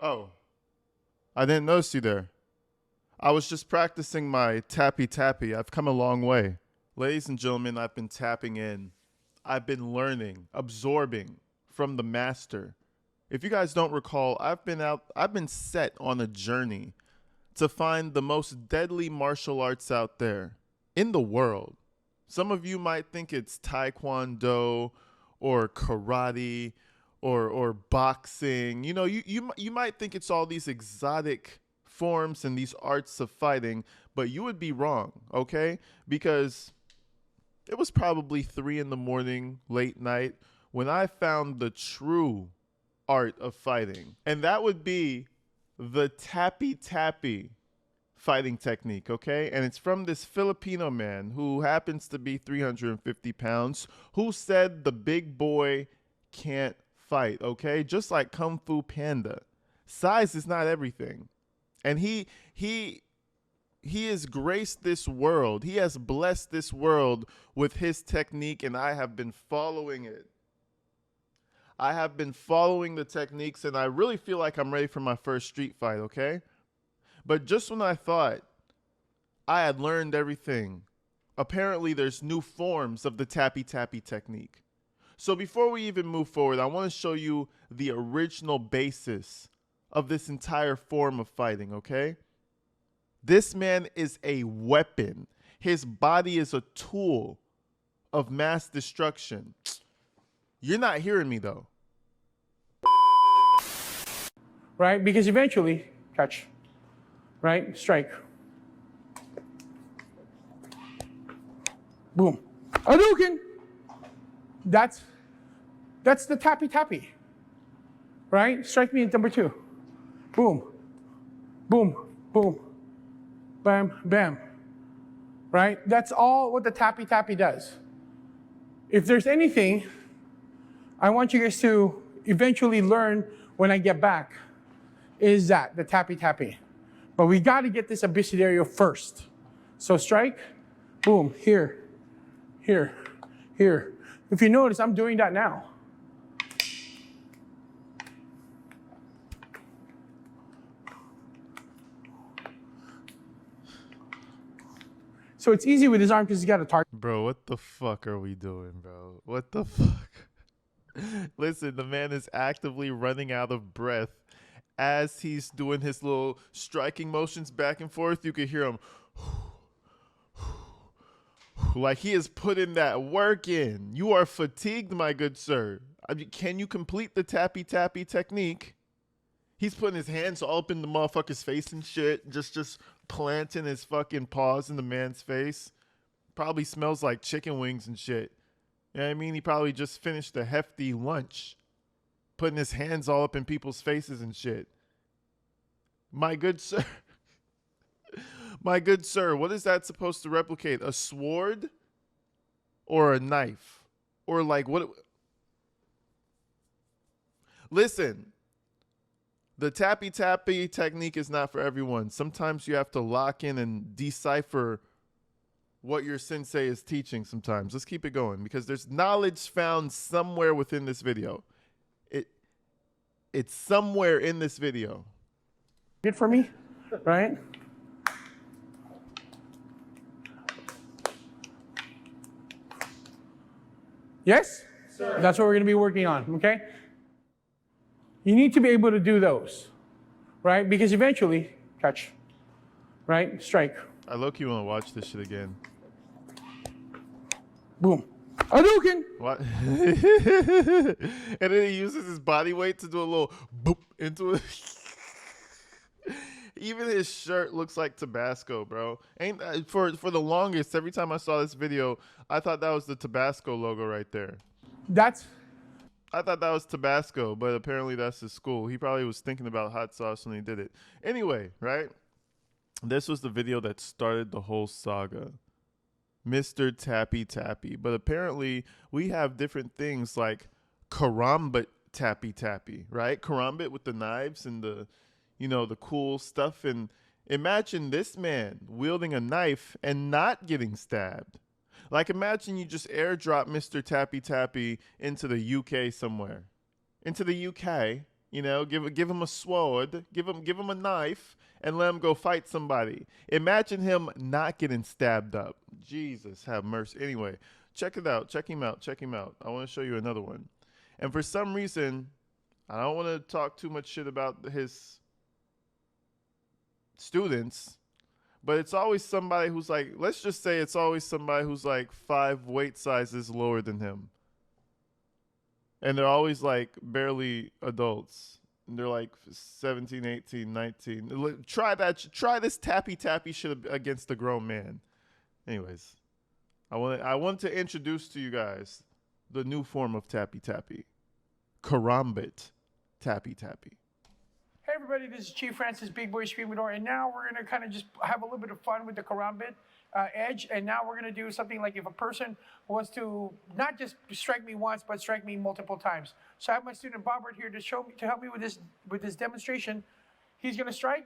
Oh, I didn't notice you there. I was just practicing my tappy tappy. I've come a long way. Ladies and gentlemen, I've been tapping in. I've been learning, absorbing from the master. If you guys don't recall, I've been set on a journey to find the most deadly martial arts out there in the world. Some of you might think it's taekwondo or karate or boxing. You know, you might think it's all these exotic forms and these arts of fighting, but you would be wrong, okay? Because it was probably 3 in the morning, late night, when I found the true art of fighting. And that would be the tappy tappy fighting technique, okay? And it's from this Filipino man who happens to be 350 pounds, who said the big boy can't fight, okay? Just like Kung Fu Panda. Size is not everything. And he has graced this world. He has blessed this world with his technique, and I have been following it. I have been following the techniques, and I really feel like I'm ready for my first street fight, okay? But just when I thought I had learned everything, apparently there's new forms of the tappy tappy technique. So before we even move forward, I want to show you the original basis of this entire form of fighting, okay? This man is a weapon. His body is a tool of mass destruction. You're not hearing me, though. Right? Because eventually, catch, right? Strike. Boom. Hadouken! That's the tappy tappy. Right? Strike me at number 2. Boom. Boom. Boom. Bam. Bam. Right? That's all what the tappy tappy does. If there's anything I want you guys to eventually learn when I get back, is that the tappy tappy. But we got to get this abecedario first. So strike, boom, here, here, here. If you notice, I'm doing that now. So it's easy with his arm because he's got a target. Bro, what the fuck are we doing, bro? What the fuck? Listen, the man is actively running out of breath as he's doing his little striking motions back and forth. You can hear him like he is putting that work in. You are fatigued, my good sir. I mean, can you complete the tappy tappy technique? He's putting his hands all up in the motherfucker's face and shit, just planting his fucking paws in the man's face. Probably smells like chicken wings and shit. You know what I mean? He probably just finished a hefty lunch, putting his hands all up in people's faces and shit. My good sir. My good sir, what is that supposed to replicate? A sword? Or a knife? Or like what? Listen, the tappy tappy technique is not for everyone. Sometimes you have to lock in and decipher what your sensei is teaching sometimes. Let's keep it going because there's knowledge found somewhere within this video. It's somewhere in this video. Good for me, right? Yes? Sir. That's what we're going to be working on, okay? You need to be able to do those, right? Because eventually, catch, right? Strike. I low-key want to watch this shit again. Boom. Hadouken! What? And then he uses his body weight to do a little boop into it. Even his shirt looks like Tabasco, bro. Ain't for the longest, every time I saw this video, I thought that was the Tabasco logo right there. I thought that was Tabasco, but apparently that's his school. He probably was thinking about hot sauce when he did it. Anyway, right? This was the video that started the whole saga. Mr. Tappy Tappy. But apparently we have different things like karambit tappy tappy, right? Karambit with the knives and the, you know, the cool stuff. And imagine this man wielding a knife and not getting stabbed. Like imagine you just airdrop Mr. Tappy Tappy into the UK somewhere. Into the UK, You know, give him a sword, give him a knife, and let him go fight somebody. Imagine him not getting stabbed up. Jesus, have mercy. Anyway, check it out. Check him out. Check him out. I want to show you another one. And for some reason, I don't want to talk too much shit about his students, but it's always somebody who's like, let's just say it's always somebody who's like 5 weight sizes lower than him. And they're always like barely adults. And they're like 17, 18, 19. Try this tappy shit against a grown man. Anyways, I want to introduce to you guys the new form of tappy. Karambit tappy. Hey everybody, this is Chief Francis Big Boy Screamador, and now we're gonna kind of just have a little bit of fun with the karambit edge, and now we're gonna do something like if a person wants to not just strike me once, but strike me multiple times. So I have my student Bobbert here to help me with this demonstration. He's gonna strike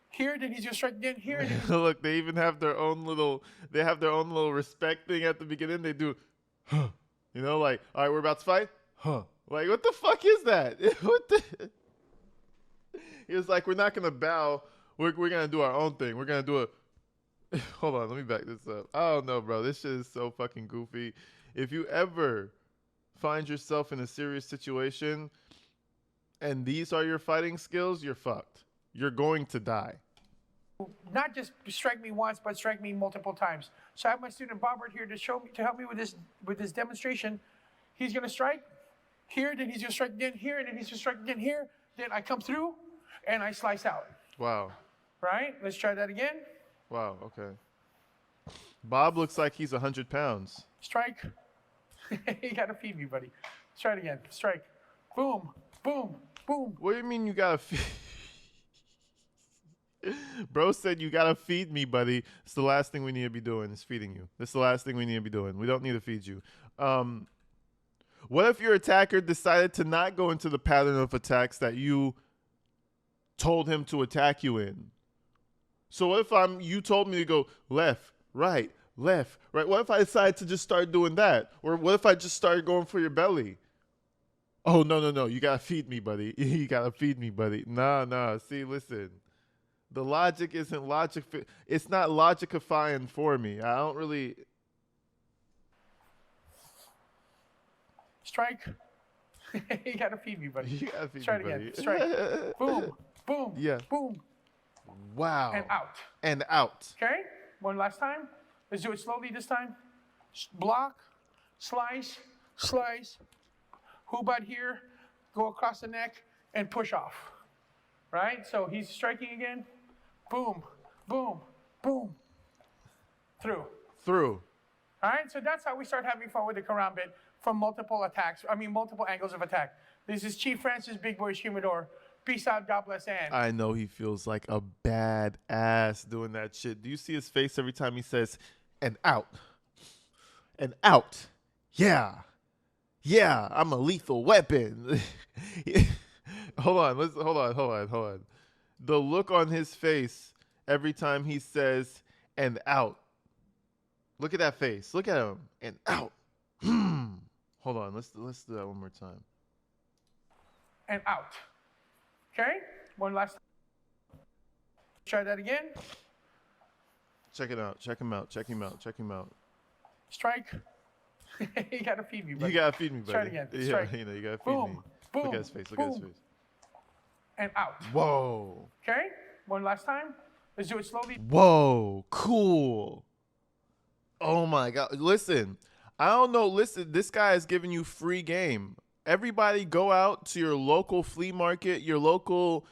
here, then he's gonna strike again here. Look, they even have their own little respect thing at the beginning. They do, huh, you know, like, all right, we're about to fight, huh? Like, what the fuck is that? What the? He was like, we're not going to bow. We're going to do our own thing. We're going to do a... Hold on, let me back this up. I don't know, bro. This shit is so fucking goofy. If you ever find yourself in a serious situation and these are your fighting skills, you're fucked. You're going to die. Not just strike me once, but strike me multiple times. So I have my student Bobbert here to help me with this demonstration. He's going to strike here, then he's going to strike again here, and then he's going to strike again here. Then I come through, and I slice out. Wow. Right? Let's try that again. Wow, okay. Bob looks like he's 100 pounds. Strike. You got to feed me, buddy. Let's try it again. Strike. Boom, boom, boom. What do you mean you got to feed? Bro said you got to feed me, buddy. It's the last thing we need to be doing is feeding you. That's the last thing we need to be doing. We don't need to feed you. What if your attacker decided to not go into the pattern of attacks that you told him to attack you in? So what if you told me to go left, right? What if I decide to just start doing that? Or what if I just started going for your belly? Oh, no. You got to feed me, buddy. You got to feed me, buddy. Nah. See, listen. The logic isn't logic. It's not logicifying for me. I don't really... Strike. You got to feed me, buddy. You got to feed Try me, it buddy. again. Strike. Boom, boom, yeah. boom. Wow. And out. Okay? One last time. Let's do it slowly this time. Block, slice. Hoobot here. Go across the neck and push off. Right? So he's striking again. Boom, boom, boom. Through. All right? So that's how we start having fun with the karambit from multiple angles of attack. This is Chief Francis Big Boy Screamador. Peace out, God bless, and... I know he feels like a bad ass doing that shit. Do you see his face every time he says, and out? And out. Yeah, I'm a lethal weapon. Hold on. The look on his face every time he says, and out. Look at that face. Look at him. And out. Hold on. Let's do that one more time. And out. Okay? One last time. Try that again. Check it out. Check him out. Strike. You got to feed me, buddy. You got to feed me, buddy. Try it again. Yeah, Strike. you got to feed Boom, me. boom, Look at his face. boom. And out. Whoa. Okay? One last time. Let's do it slowly. Whoa. Cool. Oh, my God. Listen. I don't know. Listen, this guy is giving you free game. Everybody go out to your local flea market, your local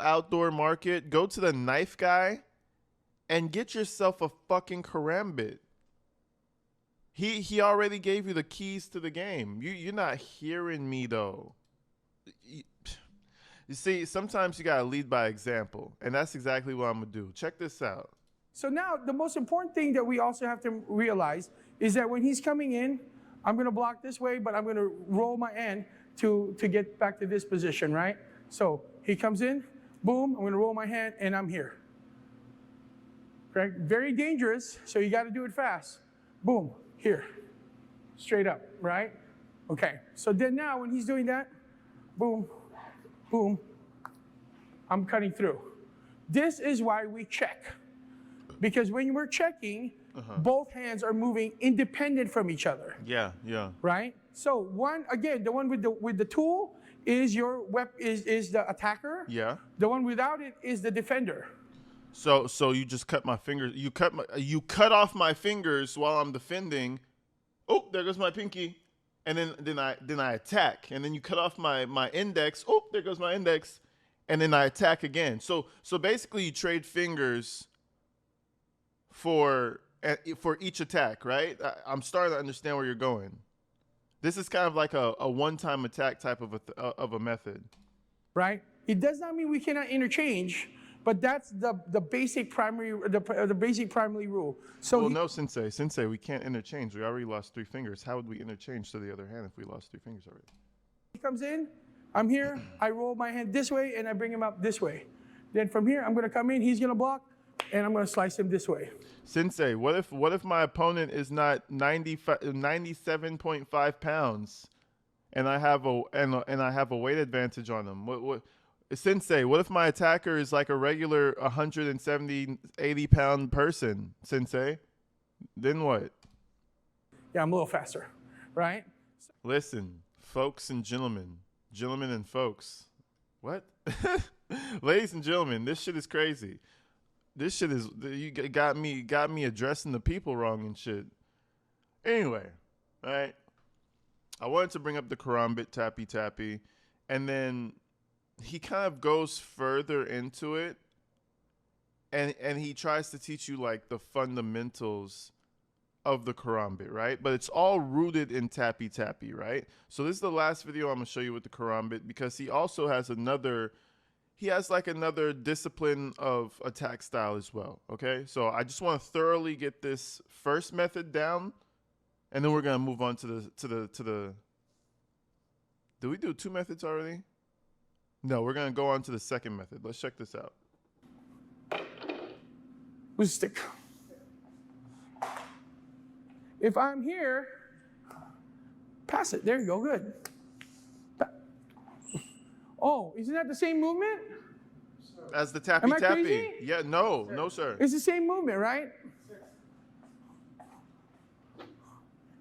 outdoor market. Go to the knife guy and get yourself a fucking karambit. He already gave you the keys to the game. You're not hearing me, though. You see, sometimes you got to lead by example, and that's exactly what I'm going to do. Check this out. So now the most important thing that we also have to realize is that when he's coming in, I'm going to block this way, but I'm going to roll my end to get back to this position, right? So he comes in, boom, I'm going to roll my hand, and I'm here. Right? Very dangerous, so you got to do it fast. Boom, here, straight up, right? Okay, so then now when he's doing that, boom, boom, I'm cutting through. This is why we check. Because when we're checking, both hands are moving independent from each other. Yeah, yeah. Right? So one, again, the one with the tool is your is the attacker. Yeah. The one without it is the defender. So you just cut my fingers. You cut off my fingers while I'm defending. Oh, there goes my pinky. And then I attack. And then you cut off my index. Oh, there goes my index. And then I attack again. So basically you trade fingers for each attack, right? I'm starting to understand where you're going. This is kind of like a one-time attack type of a method. Right? It does not mean we cannot interchange, but that's the basic primary rule. So well, no, Sensei, we can't interchange. We already lost 3 fingers. How would we interchange to the other hand if we lost 3 fingers already? he comes in, I'm here, I roll my hand this way, and I bring him up this way. Then from here, I'm going to come in, he's going to block, and I'm going to slice him this way. Sensei, what if my opponent is not 97.5 pounds, and I have a weight advantage on him? What Sensei, what if my attacker is like a regular 170, 80-pound person, Sensei? Then what? Yeah, I'm a little faster, right? Listen, folks and gentlemen and folks. What? Ladies and gentlemen, this shit is crazy. This shit is, you got me addressing the people wrong and shit. Anyway, all right. I wanted to bring up the karambit tappy, and then he kind of goes further into it, and he tries to teach you like the fundamentals of the karambit, right? But it's all rooted in tappy, right? So this is the last video I'm gonna show you with the karambit, because he also has another discipline of attack style as well. Okay, so I just want to thoroughly get this first method down, and then we're gonna move on to the. Did we do 2 methods already? No, we're gonna go on to the second method. Let's check this out. With a stick. If I'm here, pass it. There you go. Good. Oh, isn't that the same movement? As the tappy. Am I crazy? Yeah, no, sir. It's the same movement, right?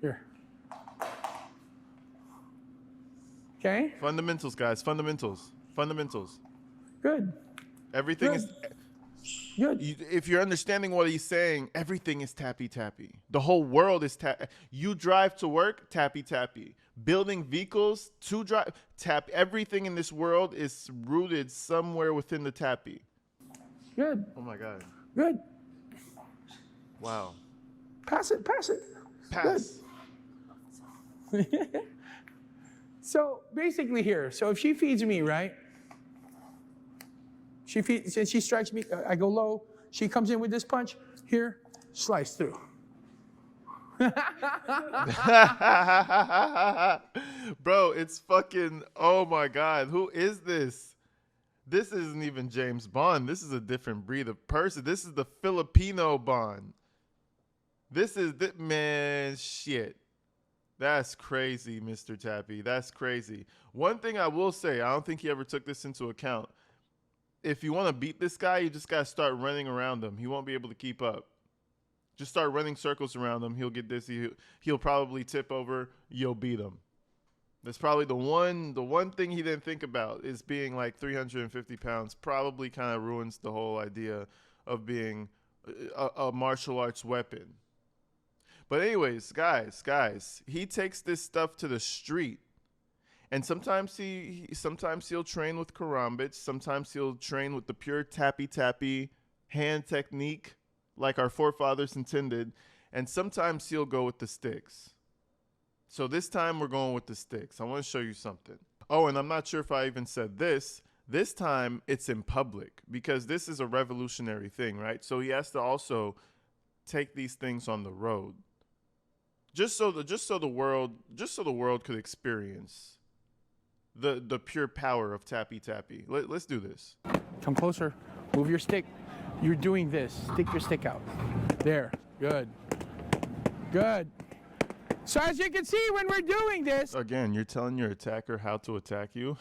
Here. Okay. Fundamentals, guys. Fundamentals. Good. Everything Good. is. Good. If you're understanding what he's saying, everything is tappy. The whole world is You drive to work, tappy. Building vehicles to drive, tap. Everything in this world is rooted somewhere within the tappy. Good. Oh my God. Good. Wow. Pass it. Pass. Good. So basically here, so if she feeds me, right? Since she strikes me, I go low. She comes in with this punch. Here, slice through. Bro, it's fucking, oh my God. Who is this? This isn't even James Bond. This is a different breed of person. This is the Filipino Bond. This is, man, shit. That's crazy, Mr. Tappy. That's crazy. One thing I will say, I don't think he ever took this into account. If you want to beat this guy, you just got to start running around him. He won't be able to keep up. Just start running circles around him. He'll get dizzy. He'll probably tip over. You'll beat him. That's probably the one thing he didn't think about, is being like 350 pounds. Probably kind of ruins the whole idea of being a martial arts weapon. But anyways, guys, he takes this stuff to the street. And sometimes he'll train with karambits. Sometimes he'll train with the pure tappy hand technique, like our forefathers intended. And sometimes he'll go with the sticks. So this time we're going with the sticks. I want to show you something. Oh, and I'm not sure if I even said this. This time it's in public, because this is a revolutionary thing, right? So he has to also take these things on the road, just so the world could experience the pure power of tappy. Let's do this. Come closer. Move your stick. You're doing this. Stick your stick out. There. Good. Good. So as you can see, when we're doing this, Again, you're telling your attacker how to attack you.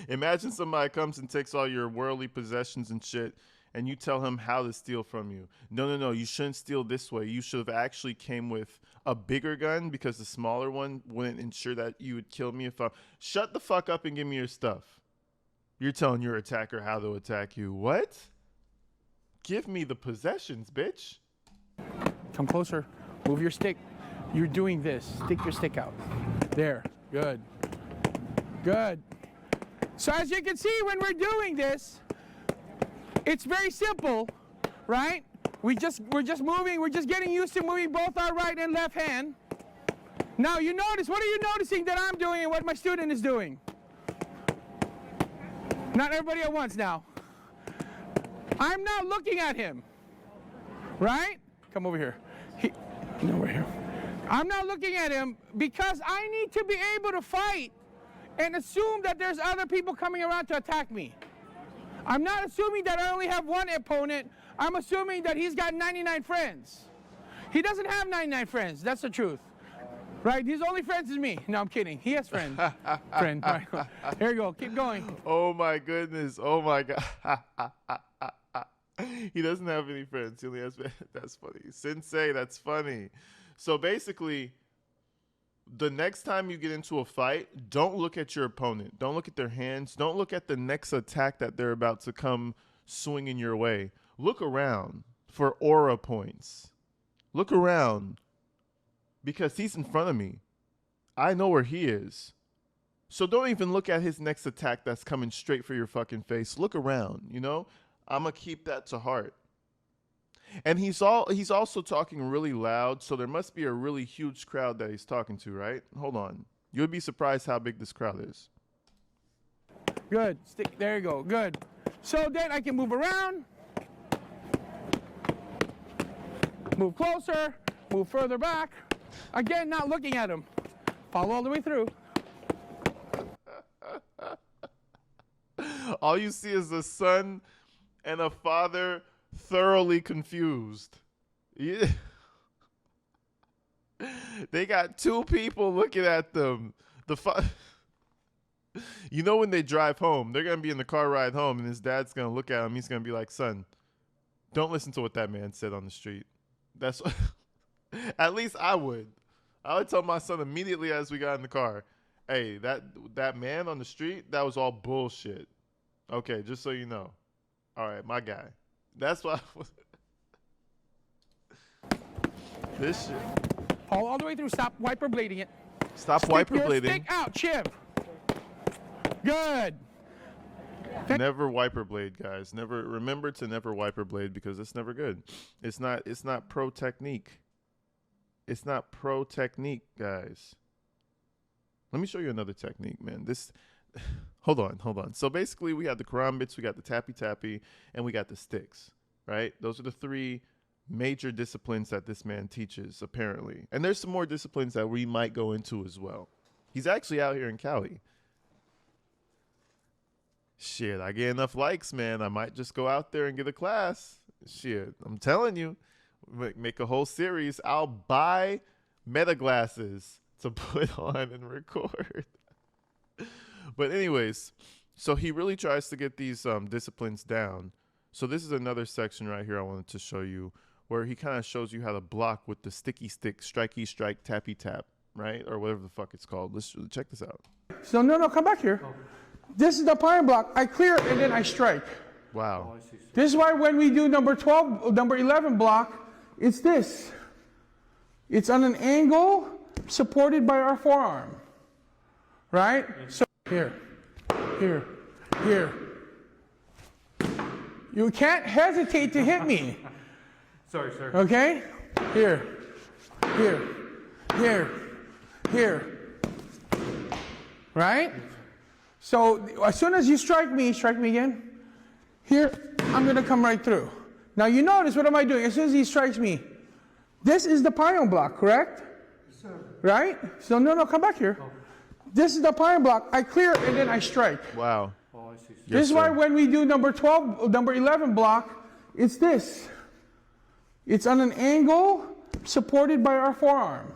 Imagine somebody comes and takes all your worldly possessions and shit, and you tell him how to steal from you. No, no, no, you shouldn't steal this way. You should have actually came with a bigger gun because the smaller one wouldn't ensure that you would kill me if I... Shut the fuck up and give me your stuff. You're telling your attacker how to attack you. What? Give me the possessions, bitch. Come closer. Move your stick. You're doing this. Stick your stick out. There. Good. Good. So as you can see, when we're doing this, it's very simple, right? We're just moving. We're just getting used to moving both our right and left hand. Now you notice. What are you noticing that I'm doing and what my student is doing? Not everybody at once now. I'm not looking at him, right? Come over here. Over here. I'm not looking at him because I need to be able to fight and assume that there's other people coming around to attack me. I'm not assuming that I only have one opponent. I'm assuming that he's got 99 friends. He doesn't have 99 friends. That's the truth. Right? His only friends is me. No, I'm kidding. He has friends. Friend. Right. Here you go. Keep going. Oh my goodness. Oh my God. He doesn't have any friends. He only has... That's funny. Sensei, that's funny. So basically, the next time you get into a fight, don't look at your opponent. Don't look at their hands. Don't look at the next attack that they're about to come swinging your way. Look around for aura points. Look around because he's in front of me. I know where he is. So don't even look at his next attack that's coming straight for your fucking face. Look around, you know? I'm going to keep that to heart. And he's also talking really loud, so there must be a really huge crowd that he's talking to, right? Hold on. You'll be surprised how big this crowd is. Good. Stick. There you go. Good. So then I can move around. Move closer. Move further back. Again, not looking at him. Follow all the way through. All you see is a son and a father thoroughly confused. Yeah. They got two people looking at them. You know, when they drive home, they're going to be in the car ride home, and his dad's going to look at him. He's going to be like, son, don't listen to what that man said on the street. That's at least I would. I would tell my son immediately as we got in the car, hey, that man on the street, that was all bullshit. Okay, just so you know. All right, my guy. That's why I was... This shit. Follow all the way through. Stop wiper blading it. Stop wiper blading. Stick out, Chip. Good. Never wiper blade, guys. Never remember to never wiper blade because it's never good. It's not pro technique. It's not pro technique, guys. Let me show you another technique, man. Hold on. So basically we have the karambits, we got the tappy, and we got the sticks, right? Those are the three major disciplines that this man teaches, apparently. And there's some more disciplines that we might go into as well. He's actually out here in Cali. Shit, I get enough likes, man. I might just go out there and get a class. Shit, I'm telling you. Make a whole series. I'll buy meta glasses to put on and record. But anyways, so he really tries to get these disciplines down. So this is another section right here I wanted to show you where he kind of shows you how to block with the sticky stick, strikey strike, tappy tap, right? Or whatever the fuck it's called. Let's check this out. So no, come back here. This is the iron block. I clear and then I strike. Wow. This is why when we do number 11 block, it's this. It's on an angle supported by our forearm. Right? So here. You can't hesitate to hit me. Sorry, sir. Okay? Here. Right? So as soon as you strike me again. Here, I'm going to come right through. Now you notice, what am I doing? As soon as he strikes me, this is the pylon block, correct? Yes, sir. Right? So no, come back here. This is the pylon block. I clear and then I strike. Wow. Oh, I see. Sir. This is why when we do number 11 block, it's this. It's on an angle supported by our forearm.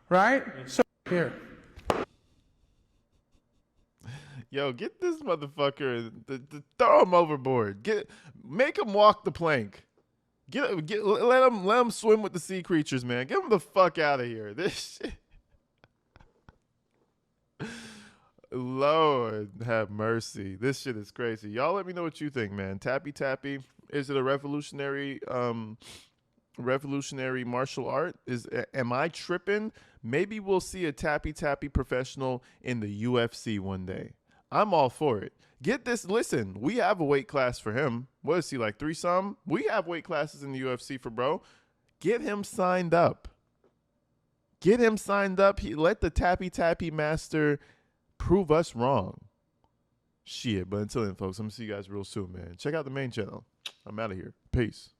Right? So here. Yo, get this motherfucker. Throw him overboard. Make him walk the plank. Let him swim with the sea creatures, man. Get him the fuck out of here. This shit. Lord have mercy. This shit is crazy. Y'all let me know what you think, man. Tappy tappy. Is it a revolutionary martial art? Am I tripping? Maybe we'll see a tappy tappy professional in the UFC one day. I'm all for it. Get this. Listen, we have a weight class for him. What is he, like 3-some? We have weight classes in the UFC for bro. Get him signed up. Get him signed up. Let the tappy tappy master prove us wrong. Shit, but until then, folks, I'm going to see you guys real soon, man. Check out the main channel. I'm out of here. Peace.